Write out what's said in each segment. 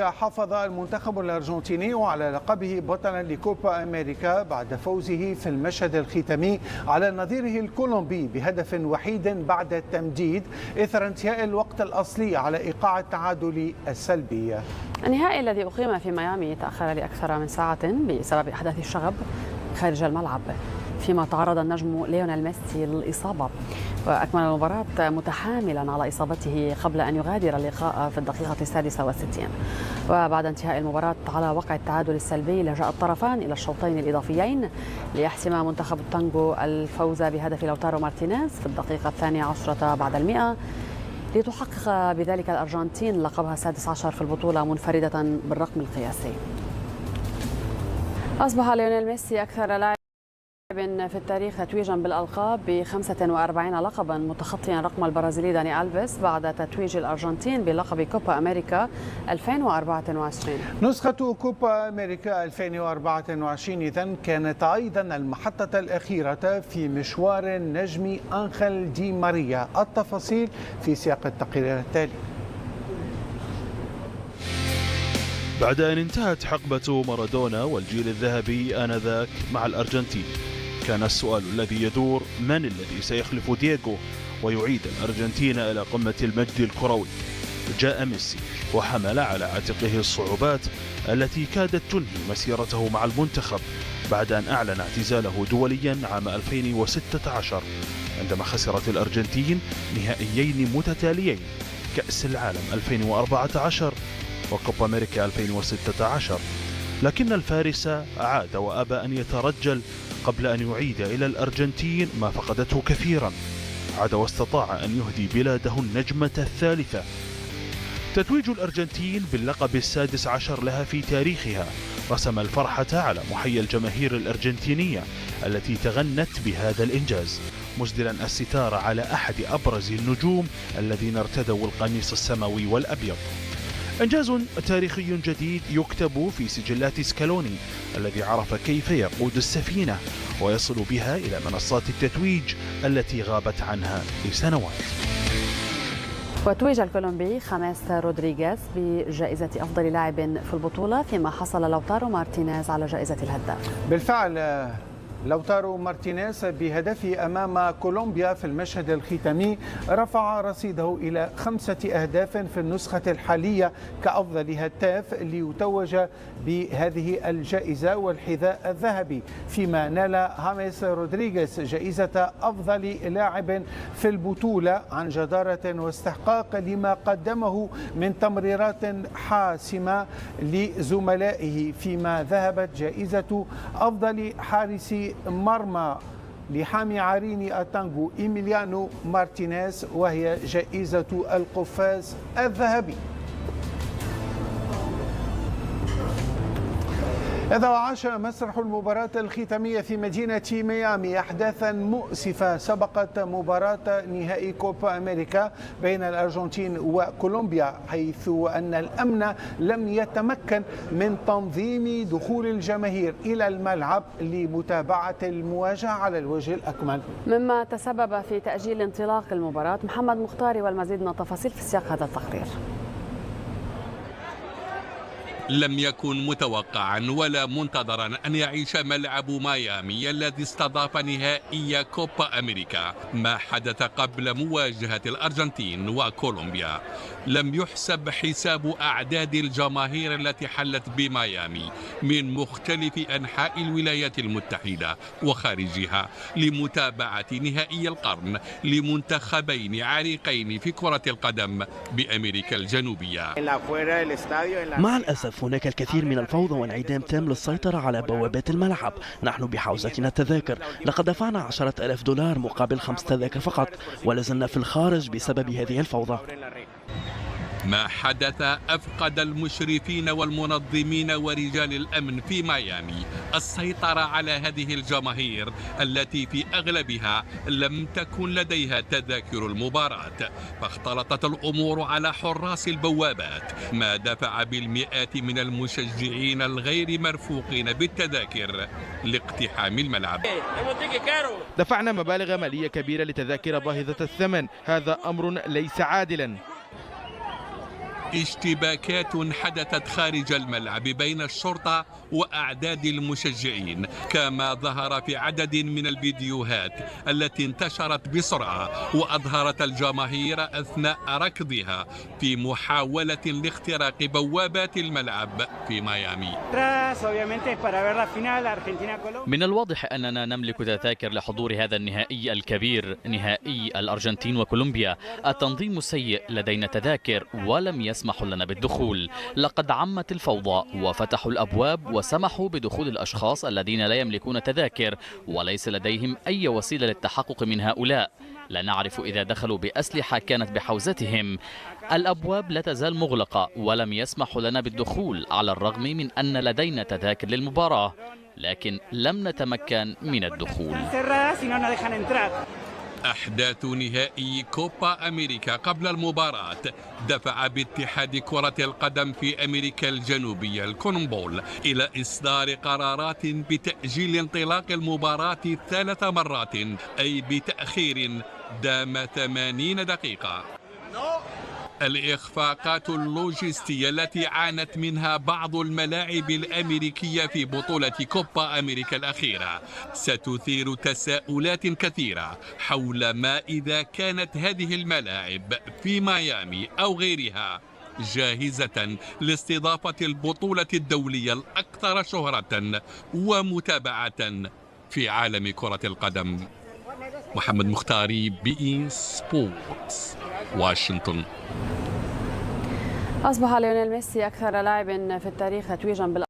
حافظ المنتخب الأرجنتيني على لقبه بطلا لكوبا أمريكا بعد فوزه في المشهد الختامي على نظيره الكولومبي بهدف وحيد بعد التمديد إثر انتهاء الوقت الأصلي على إيقاع التعادل السلبي. النهائي الذي أقيم في ميامي تأخر لأكثر من ساعة بسبب أحداث الشغب خارج الملعب، فيما تعرض النجم ليونيل ميسي للإصابة، وأكمل المباراة متحاملا على إصابته قبل أن يغادر اللقاء في الدقيقة 66. وبعد انتهاء المباراة على وقع التعادل السلبي لجأ الطرفان إلى الشوطين الإضافيين ليحسم منتخب التانغو الفوز بهدف لوتارو مارتينيز في الدقيقة 12 بعد 100 لتحقق بذلك الأرجنتين لقبها 16 في البطولة منفردة بالرقم القياسي. أصبح ليونيل ميسي أكثر لاعب في التاريخ تتويجا بالألقاب ب 45 لقبا، متخطيا رقم البرازيلي داني ألفيس بعد تتويج الأرجنتين بلقب كوبا أمريكا 2024. نسخة كوبا أمريكا 2024 إذن كانت أيضا المحطة الأخيرة في مشوار النجم أنخيل دي ماريا. التفاصيل في سياق التقرير التالي. بعد أن انتهت حقبة مارادونا والجيل الذهبي آنذاك مع الأرجنتين، كان السؤال الذي يدور: من الذي سيخلف دييغو ويعيد الأرجنتين إلى قمة المجد الكروي؟ جاء ميسي وحمل على عاتقه الصعوبات التي كادت تنهي مسيرته مع المنتخب بعد أن أعلن اعتزاله دوليا عام 2016 عندما خسرت الأرجنتين نهائيين متتاليين، كأس العالم 2014 وكوبا أمريكا 2016. لكن الفارس عاد وأبى أن يترجل قبل أن يعيد إلى الأرجنتين ما فقدته كثيرا. عاد واستطاع أن يهدي بلاده النجمة الثالثة. تتويج الأرجنتين باللقب السادس عشر لها في تاريخها رسم الفرحة على محيا الجماهير الأرجنتينية التي تغنت بهذا الإنجاز، مسدلا الستار على أحد أبرز النجوم الذين ارتدوا القميص السماوي والأبيض. إنجاز تاريخي جديد يكتب في سجلات سكالوني الذي عرف كيف يقود السفينة ويصل بها إلى منصات التتويج التي غابت عنها لسنوات. وتوج الكولومبي خاميس رودريغيز بجائزة أفضل لاعب في البطولة، فيما حصل لوتارو مارتينيز على جائزة الهداف. بالفعل لوتارو مارتينيز بهدفه أمام كولومبيا في المشهد الختامي رفع رصيده إلى 5 أهداف في النسخة الحالية كأفضل هداف ليتوج بهذه الجائزة والحذاء الذهبي، فيما نال خاميس رودريغيز جائزة أفضل لاعب في البطولة عن جدارة واستحقاق لما قدمه من تمريرات حاسمة لزملائه، فيما ذهبت جائزة أفضل حارس مرمى لحامي عرين التانغو إيميليانو مارتينيز، وهي جائزة القفاز الذهبي. إذا وعاش مسرح المباراة الختامية في مدينة ميامي أحداثا مؤسفة سبقت مباراة نهائي كوبا أمريكا بين الأرجنتين وكولومبيا، حيث أن الأمن لم يتمكن من تنظيم دخول الجماهير إلى الملعب لمتابعة المواجهة على الوجه الأكمل، مما تسبب في تأجيل انطلاق المباراة. محمد مختاري والمزيد من التفاصيل في سياق هذا التقرير. لم يكن متوقعا ولا منتظرا أن يعيش ملعب ميامي الذي استضاف نهائي كوبا أمريكا ما حدث قبل مواجهة الأرجنتين وكولومبيا. لم يحسب حساب أعداد الجماهير التي حلت بميامي من مختلف أنحاء الولايات المتحدة وخارجها لمتابعة نهائي القرن لمنتخبين عريقين في كرة القدم بأمريكا الجنوبية. مع الأسف هناك الكثير من الفوضى وانعدام تام للسيطرة على بوابات الملعب. نحن بحوزتنا التذاكر، لقد دفعنا 10,000 دولار مقابل 5 تذاكر فقط، ولازلنا في الخارج بسبب هذه الفوضى. ما حدث أفقد المشرفين والمنظمين ورجال الأمن في ميامي السيطرة على هذه الجماهير التي في أغلبها لم تكن لديها تذاكر المباراة، فاختلطت الأمور على حراس البوابات، ما دفع بالمئات من المشجعين الغير مرفوقين بالتذاكر لاقتحام الملعب. دفعنا مبالغ مالية كبيرة لتذاكر باهظة الثمن، هذا أمر ليس عادلا. اشتباكات حدثت خارج الملعب بين الشرطة وأعداد المشجعين، كما ظهر في عدد من الفيديوهات التي انتشرت بسرعة وأظهرت الجماهير أثناء ركضها في محاولة لاختراق بوابات الملعب في ميامي. من الواضح أننا نملك تذاكر لحضور هذا النهائي الكبير، نهائي الأرجنتين وكولومبيا. التنظيم سيء، لدينا تذاكر ولم يسمحوا لنا بالدخول. لقد عمت الفوضى وفتحوا الأبواب وسمحوا بدخول الأشخاص الذين لا يملكون تذاكر وليس لديهم أي وسيلة للتحقق من هؤلاء. لا نعرف إذا دخلوا بأسلحة كانت بحوزتهم. الأبواب لا تزال مغلقة ولم يسمحوا لنا بالدخول على الرغم من أن لدينا تذاكر للمباراة، لكن لم نتمكن من الدخول. أحداث نهائي كوبا أمريكا قبل المباراة دفع باتحاد كرة القدم في أمريكا الجنوبية الكونمبول إلى إصدار قرارات بتأجيل انطلاق المباراة 3 مرات، أي بتأخير دام 80 دقيقة. الإخفاقات اللوجستية التي عانت منها بعض الملاعب الأمريكية في بطولة كوبا أمريكا الأخيرة ستثير تساؤلات كثيرة حول ما إذا كانت هذه الملاعب في ميامي أو غيرها جاهزة لاستضافة البطولة الدولية الأكثر شهرة ومتابعة في عالم كرة القدم. محمد مختاري، بي سبورتس، واشنطن. أصبح ليونيل ميسي أكثر لاعب في التاريخ تتويجا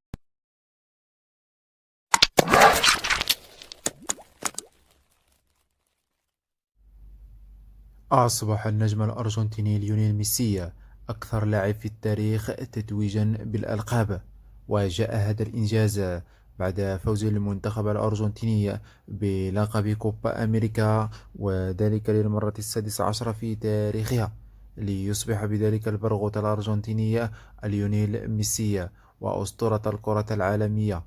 أصبح النجم الأرجنتيني ليونيل ميسي أكثر لاعب في التاريخ تتويجا بالألقاب، وجاء هذا الإنجاز بعد فوز المنتخب الأرجنتيني بلقب كوبا أمريكا، وذلك للمرة 16 في تاريخها، ليصبح بذلك البرغوث الأرجنتيني ليونيل ميسي وأسطورة الكرة العالمية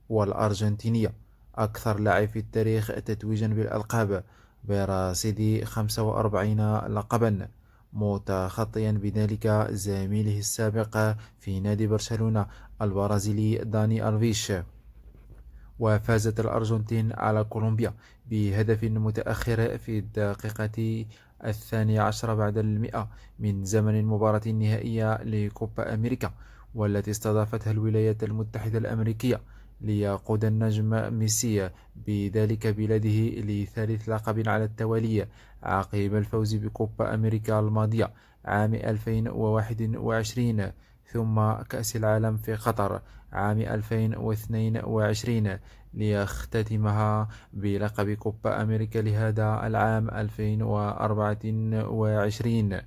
والأرجنتينية أكثر لاعب في التاريخ تتويجا بالألقاب برصيد 45 لقبا، متخطيا بذلك زميله السابق في نادي برشلونة البرازيلي داني ألفيش. وفازت الأرجنتين على كولومبيا بهدف متأخر في الدقيقة 12 بعد 100 من زمن المباراة النهائية لكوبا أمريكا، والتي استضافتها الولايات المتحدة الأمريكية، ليقود النجم ميسي بذلك بلاده لثالث لقب على التوالي عقب الفوز بكوبا أمريكا الماضية عام 2021 ثم كأس العالم في قطر عام 2022 ليختتمها بلقب كوبا أمريكا لهذا العام 2024.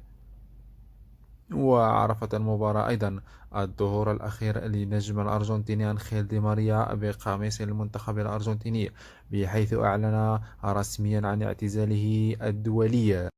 وعرفت المباراة أيضا الظهور الأخير لنجم الأرجنتيني أنخيل دي ماريا بقميص المنتخب الأرجنتيني، بحيث أعلن رسميا عن اعتزاله الدولي.